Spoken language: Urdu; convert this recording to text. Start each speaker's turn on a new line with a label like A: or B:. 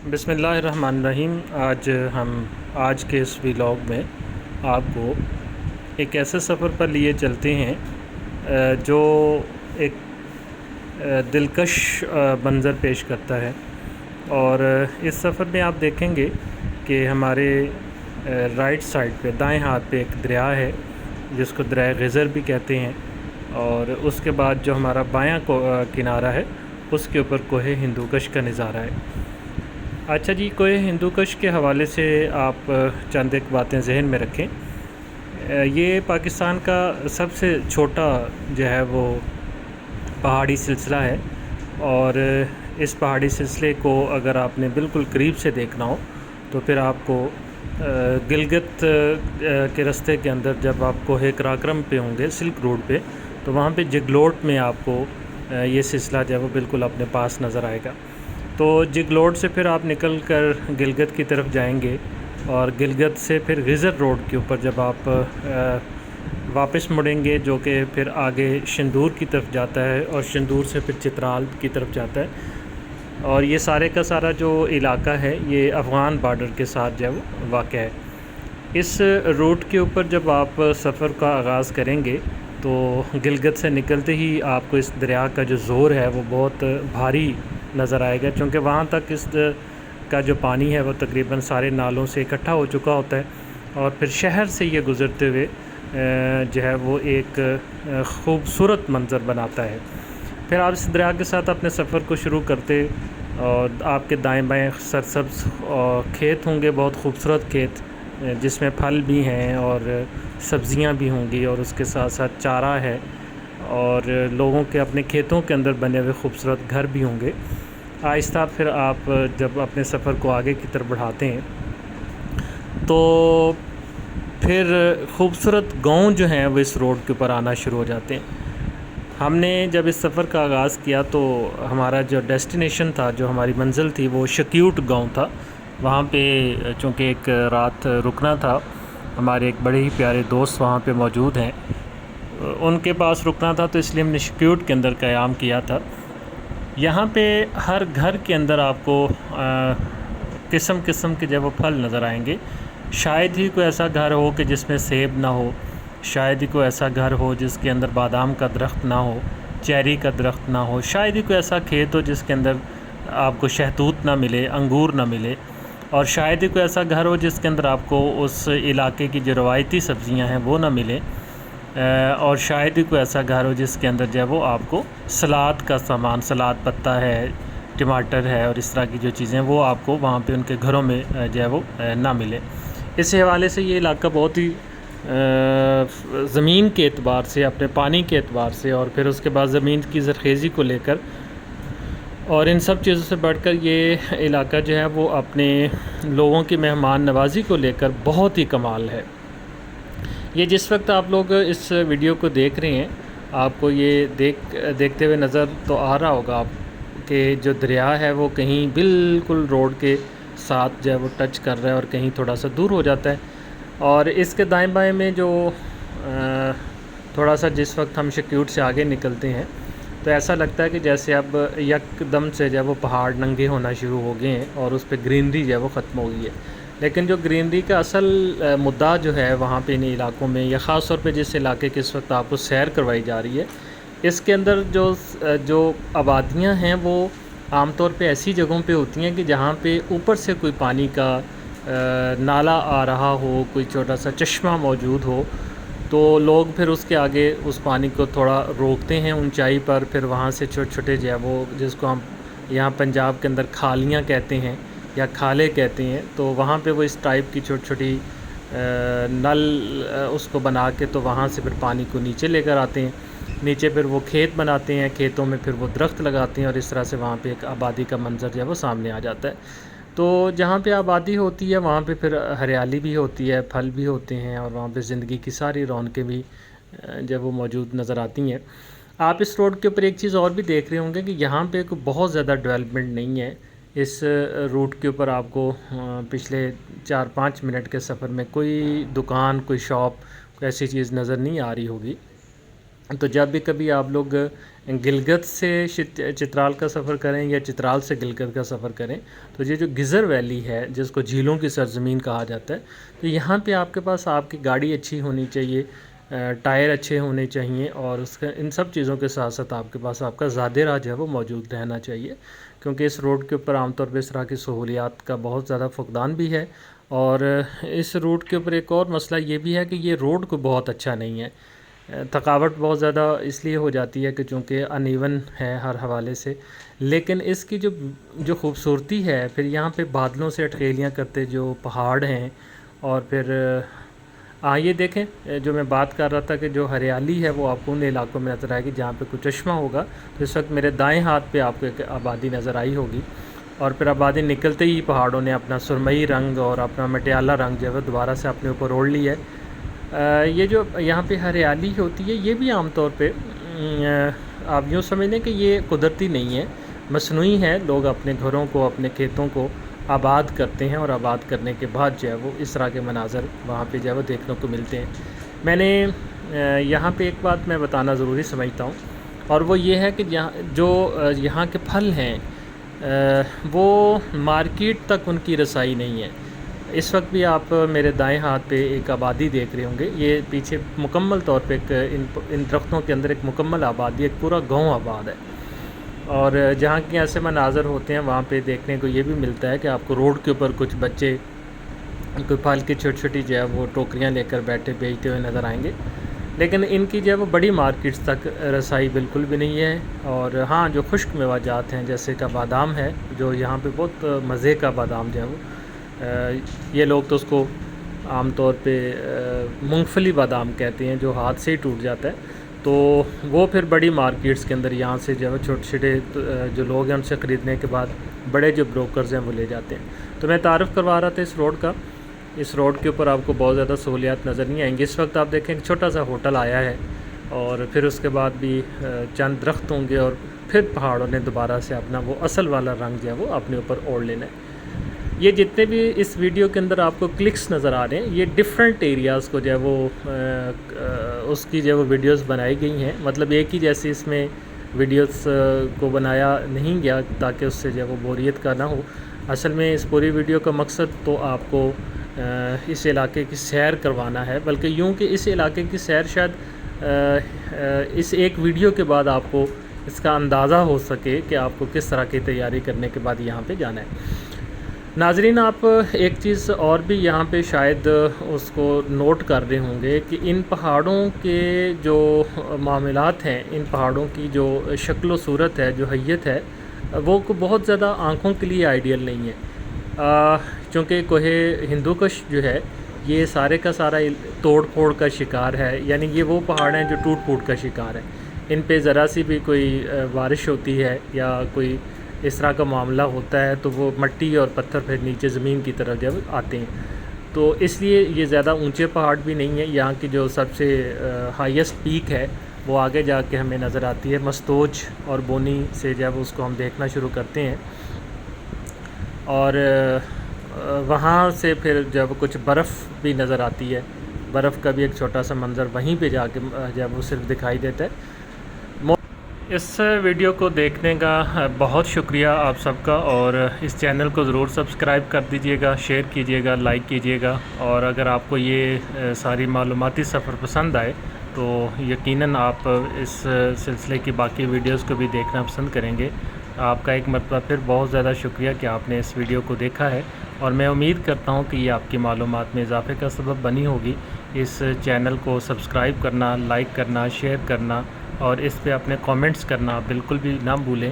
A: بسم اللہ الرحمن الرحیم۔ آج کے اس ولاگ میں آپ کو ایک ایسے سفر پر لیے چلتے ہیں جو ایک دلکش منظر پیش کرتا ہے، اور اس سفر میں آپ دیکھیں گے کہ ہمارے رائٹ سائڈ پہ دائیں ہاتھ پہ ایک دریا ہے جس کو دریائے غزر بھی کہتے ہیں، اور اس کے بعد جو ہمارا بایاں کنارہ ہے اس کے اوپر کوہ ہندوکش کا نظارہ ہے۔ اچھا جی، کوہ ہندوکش کے حوالے سے آپ چند ایک باتیں ذہن میں رکھیں۔ یہ پاکستان کا سب سے چھوٹا جو ہے وہ پہاڑی سلسلہ ہے، اور اس پہاڑی سلسلے کو اگر آپ نے بالکل قریب سے دیکھنا ہو تو پھر آپ کو گلگت کے رستے کے اندر جب آپ کوہ قراقرم پہ ہوں گے سلک روڈ پہ، تو وہاں پہ جگلوٹ میں آپ کو یہ سلسلہ جو ہے وہ بالکل اپنے پاس نظر آئے گا۔ تو جگلوٹ سے پھر آپ نکل کر گلگت کی طرف جائیں گے، اور گلگت سے پھر غزر روڈ کے اوپر جب آپ واپس مڑیں گے، جو کہ پھر آگے شندور کی طرف جاتا ہے، اور شندور سے پھر چترال کی طرف جاتا ہے، اور یہ سارے کا سارا جو علاقہ ہے یہ افغان بارڈر کے ساتھ جو ہے وہ واقع ہے۔ اس روٹ کے اوپر جب آپ سفر کا آغاز کریں گے تو گلگت سے نکلتے ہی آپ کو اس دریا کا جو زور ہے وہ بہت بھاری نظر آئے گا، چونکہ وہاں تک اس کا جو پانی ہے وہ تقریباً سارے نالوں سے اکٹھا ہو چکا ہوتا ہے، اور پھر شہر سے یہ گزرتے ہوئے جو ہے وہ ایک خوبصورت منظر بناتا ہے۔ پھر آپ اس دریا کے ساتھ اپنے سفر کو شروع کرتے، اور آپ کے دائیں بائیں سرسبز کھیت ہوں گے، بہت خوبصورت کھیت جس میں پھل بھی ہیں اور سبزیاں بھی ہوں گی، اور اس کے ساتھ ساتھ چارہ ہے، اور لوگوں کے اپنے کھیتوں کے اندر بنے ہوئے خوبصورت گھر بھی ہوں گے۔ آہستہ پھر آپ جب اپنے سفر کو آگے کی طرف بڑھاتے ہیں تو پھر خوبصورت گاؤں جو ہیں وہ اس روڈ کے اوپر آنا شروع ہو جاتے ہیں۔ ہم نے جب اس سفر کا آغاز کیا تو ہمارا جو ڈیسٹینیشن تھا، جو ہماری منزل تھی، وہ شکیوٹ گاؤں تھا۔ وہاں پہ چونکہ ایک رات رکنا تھا، ہمارے ایک بڑے ہی پیارے دوست وہاں پہ موجود ہیں، ان کے پاس رکنا تھا، تو اس لیے ہم نے شکیوٹ کے اندر قیام کیا تھا۔ یہاں پہ ہر گھر کے اندر آپ کو قسم قسم کے جو وہ پھل نظر آئیں گے۔ شاید ہی کوئی ایسا گھر ہو کہ جس میں سیب نہ ہو، شاید ہی کوئی ایسا گھر ہو جس کے اندر بادام کا درخت نہ ہو، چیری کا درخت نہ ہو، شاید ہی کوئی ایسا کھیت ہو جس کے اندر آپ کو شہتوت نہ ملے، انگور نہ ملے، اور شاید ہی کوئی ایسا گھر ہو جس کے اندر آپ کو اس علاقے کی جو روایتی سبزیاں ہیں وہ نہ ملیں، اور شاید ہی کوئی ایسا گھر ہو جس کے اندر جو ہے وہ آپ کو سلاد کا سامان، سلاد پتا ہے، ٹماٹر ہے، اور اس طرح کی جو چیزیں وہ آپ کو وہاں پہ ان کے گھروں میں جو ہے وہ نہ ملے۔ اس حوالے سے یہ علاقہ بہت ہی زمین کے اعتبار سے، اپنے پانی کے اعتبار سے، اور پھر اس کے بعد زمین کی زرخیزی کو لے کر، اور ان سب چیزوں سے بڑھ کر یہ علاقہ جو ہے وہ اپنے لوگوں کی مہمان نوازی کو لے کر بہت ہی کمال ہے۔ یہ جس وقت آپ لوگ اس ویڈیو کو دیکھ رہے ہیں، آپ کو یہ دیکھتے ہوئے نظر تو آ رہا ہوگا آپ کہ جو دریا ہے وہ کہیں بالکل روڈ کے ساتھ جو ہے وہ ٹچ کر رہا ہے، اور کہیں تھوڑا سا دور ہو جاتا ہے، اور اس کے دائیں بائیں میں جو تھوڑا سا جس وقت ہم شکیوٹ سے آگے نکلتے ہیں تو ایسا لگتا ہے کہ جیسے اب یک دم سے جو ہے وہ پہاڑ ننگے ہونا شروع ہو گئے ہیں، اور اس پہ گرینری جو ہے وہ ختم ہو گئی ہے۔ لیکن جو گرینری کا اصل مدعا جو ہے وہاں پہ ان علاقوں میں، یا خاص طور پہ جس علاقے کے اس وقت آپ کو سیر کروائی جا رہی ہے، اس کے اندر جو آبادیاں ہیں وہ عام طور پہ ایسی جگہوں پہ ہوتی ہیں کہ جہاں پہ اوپر سے کوئی پانی کا نالا آ رہا ہو، کوئی چھوٹا سا چشمہ موجود ہو، تو لوگ پھر اس کے آگے اس پانی کو تھوڑا روکتے ہیں اونچائی پر، پھر وہاں سے چھوٹے چھوٹے جو ہے وہ، جس کو ہم یہاں پنجاب کے اندر کھالیاں کہتے ہیں یا کھالے کہتے ہیں، تو وہاں پہ وہ اس ٹائپ کی چھوٹی چھوٹی نل اس کو بنا کے تو وہاں سے پھر پانی کو نیچے لے کر آتے ہیں۔ نیچے پھر وہ کھیت بناتے ہیں، کھیتوں میں پھر وہ درخت لگاتے ہیں، اور اس طرح سے وہاں پہ ایک آبادی کا منظر جو ہے وہ سامنے آ جاتا ہے۔ تو جہاں پہ آبادی ہوتی ہے وہاں پہ پھر ہریالی بھی ہوتی ہے، پھل بھی ہوتے ہیں، اور وہاں پہ زندگی کی ساری رونقیں بھی جب وہ موجود نظر آتی ہیں۔ آپ اس روڈ کے اوپر ایک چیز اور بھی دیکھ رہے ہوں گے کہ یہاں پہ کوئی بہت زیادہ ڈیولپمنٹ نہیں ہے۔ اس روٹ کے اوپر آپ کو پچھلے 4-5 منٹ کے سفر میں کوئی دکان، کوئی شاپ، کوئی ایسی چیز نظر نہیں آ رہی ہوگی۔ تو جب بھی کبھی آپ لوگ گلگت سے چترال کا سفر کریں یا چترال سے گلگت کا سفر کریں تو یہ جو گزر ویلی ہے جس کو جھیلوں کی سرزمین کہا جاتا ہے، تو یہاں پہ آپ کے پاس آپ کی گاڑی اچھی ہونی چاہیے، ٹائر اچھے ہونے چاہیے، اور اس کا ان سب چیزوں کے ساتھ ساتھ آپ کے پاس آپ کا زیادہ راہ جو ہے وہ موجود رہنا چاہیے، کیونکہ اس روڈ کے اوپر عام طور پہ اس طرح کی سہولیات کا بہت زیادہ فقدان بھی ہے۔ اور اس روٹ کے اوپر ایک اور مسئلہ یہ بھی ہے کہ یہ روڈ کو بہت اچھا نہیں ہے، تھکاوٹ بہت زیادہ اس لیے ہو جاتی ہے کہ چونکہ ان ایون ہے ہر حوالے سے، لیکن اس کی جو خوبصورتی ہے، پھر یہاں پہ بادلوں سے اٹکیلیاں کرتے جو پہاڑ ہیں، اور پھر یہ دیکھیں جو میں بات کر رہا تھا کہ جو ہریالی ہے وہ آپ کو ان علاقوں میں نظر آئے گی جہاں پہ کوئی چشمہ ہوگا، تو اس وقت میرے دائیں ہاتھ پہ آپ کو ایک آبادی نظر آئی ہوگی، اور پھر آبادی نکلتے ہی پہاڑوں نے اپنا سرمئی رنگ اور اپنا مٹیالہ رنگ جو ہے وہ دوبارہ سے اپنے اوپر اوڑھ لی ہے۔ یہ جو یہاں پہ ہریالی ہوتی ہے یہ بھی عام طور پہ آپ یوں سمجھ لیں کہ یہ قدرتی نہیں ہے، مصنوعی ہے، لوگ اپنے گھروں کو اپنے کھیتوں کو آباد کرتے ہیں، اور آباد کرنے کے بعد جو ہے وہ اس طرح کے مناظر وہاں پہ جو ہے وہ دیکھنے کو ملتے ہیں۔ میں نے یہاں پہ ایک بات میں بتانا ضروری سمجھتا ہوں، اور وہ یہ ہے کہ یہاں کے پھل ہیں وہ مارکیٹ تک ان کی رسائی نہیں ہے۔ اس وقت بھی آپ میرے دائیں ہاتھ پہ ایک آبادی دیکھ رہے ہوں گے، یہ پیچھے مکمل طور پہ ان درختوں کے اندر ایک مکمل آبادی، ایک پورا گاؤں آباد ہے، اور جہاں کے ایسے مناظر ہوتے ہیں وہاں پہ دیکھنے کو یہ بھی ملتا ہے کہ آپ کو روڈ کے اوپر کچھ بچے کوئی پھل کی چھوٹی چھوٹی جو ہے وہ ٹوکریاں لے کر بیٹھے بیچتے ہوئے نظر آئیں گے، لیکن ان کی جو ہے وہ بڑی مارکیٹس تک رسائی بالکل بھی نہیں ہے۔ اور ہاں جو خشک میوہ جات ہیں جیسے کہ بادام ہے، جو یہاں پہ بہت مزے کا بادام جو ہے وہ یہ لوگ تو اس کو عام طور پہ مونگ پھلی بادام کہتے ہیں، جو ہاتھ سے ہی ٹوٹ جاتا ہے، تو وہ پھر بڑی مارکیٹس کے اندر یہاں سے جو ہے وہ چھوٹے چھوٹے جو لوگ ہیں ان سے خریدنے کے بعد بڑے جو بروکرز ہیں وہ لے جاتے ہیں۔ تو میں تعارف کروا رہا تھا اس روڈ کا، اس روڈ کے اوپر آپ کو بہت زیادہ سہولیات نظر نہیں آئیں گی۔ اس وقت آپ دیکھیں کہ چھوٹا سا ہوٹل آیا ہے، اور پھر اس کے بعد بھی چند درخت ہوں گے، اور پھر پہاڑوں نے دوبارہ سے اپنا وہ اصل والا رنگ جو ہے وہ اپنے اوپر اوڑھ لینا ہے۔ یہ جتنے بھی اس ویڈیو کے اندر آپ کو کلکس نظر آ رہے ہیں یہ ڈیفرنٹ ایریاز کو جو ہے وہ اس کی جو ہے وہ ویڈیوز بنائی گئی ہیں، مطلب ایک ہی جیسے اس میں ویڈیوز کو بنایا نہیں گیا تاکہ اس سے جو ہے وہ بوریت کا نہ ہو۔ اصل میں اس پوری ویڈیو کا مقصد تو آپ کو اس علاقے کی سیر کروانا ہے، بلکہ یوں کہ اس علاقے کی سیر شاید اس ایک ویڈیو کے بعد آپ کو اس کا اندازہ ہو سکے کہ آپ کو کس طرح کی تیاری کرنے کے بعد یہاں پہ جانا ہے۔ ناظرین، آپ ایک چیز اور بھی یہاں پہ شاید اس کو نوٹ کر رہے ہوں گے کہ ان پہاڑوں کے جو معاملات ہیں، ان پہاڑوں کی جو شکل و صورت ہے، جو حیت ہے، وہ بہت زیادہ آنکھوں کے لیے آئیڈیل نہیں ہے، چونکہ کوہ ہندوکش جو ہے یہ سارے کا سارا توڑ پھوڑ کا شکار ہے، یعنی یہ وہ پہاڑ ہیں جو ٹوٹ پھوٹ کا شکار ہیں، ان پہ ذرا سی بھی کوئی بارش ہوتی ہے یا کوئی اس طرح کا معاملہ ہوتا ہے تو وہ مٹی اور پتھر پھر نیچے زمین کی طرف جب آتے ہیں، تو اس لیے یہ زیادہ اونچے پہاڑ بھی نہیں ہیں۔ یہاں کی جو سب سے ہائیسٹ پیک ہے وہ آگے جا کے ہمیں نظر آتی ہے، مستوج اور بونی سے جب اس کو ہم دیکھنا شروع کرتے ہیں، اور وہاں سے پھر جب کچھ برف بھی نظر آتی ہے، برف کا بھی ایک چھوٹا سا منظر وہیں پہ جا کے جب وہ صرف دکھائی دیتا ہے۔ اس ویڈیو کو دیکھنے کا بہت شکریہ آپ سب کا، اور اس چینل کو ضرور سبسکرائب کر دیجئے گا، شیئر کیجئے گا، لائک کیجئے گا، اور اگر آپ کو یہ ساری معلوماتی سفر پسند آئے تو یقیناً آپ اس سلسلے کی باقی ویڈیوز کو بھی دیکھنا پسند کریں گے۔ آپ کا ایک مرتبہ پھر بہت زیادہ شکریہ کہ آپ نے اس ویڈیو کو دیکھا ہے، اور میں امید کرتا ہوں کہ یہ آپ کی معلومات میں اضافے کا سبب بنی ہوگی۔ اس چینل کو سبسکرائب کرنا، لائک کرنا، شیئر کرنا، اور اس پہ اپنے کامنٹس کرنا بالکل بھی نہ بھولیں۔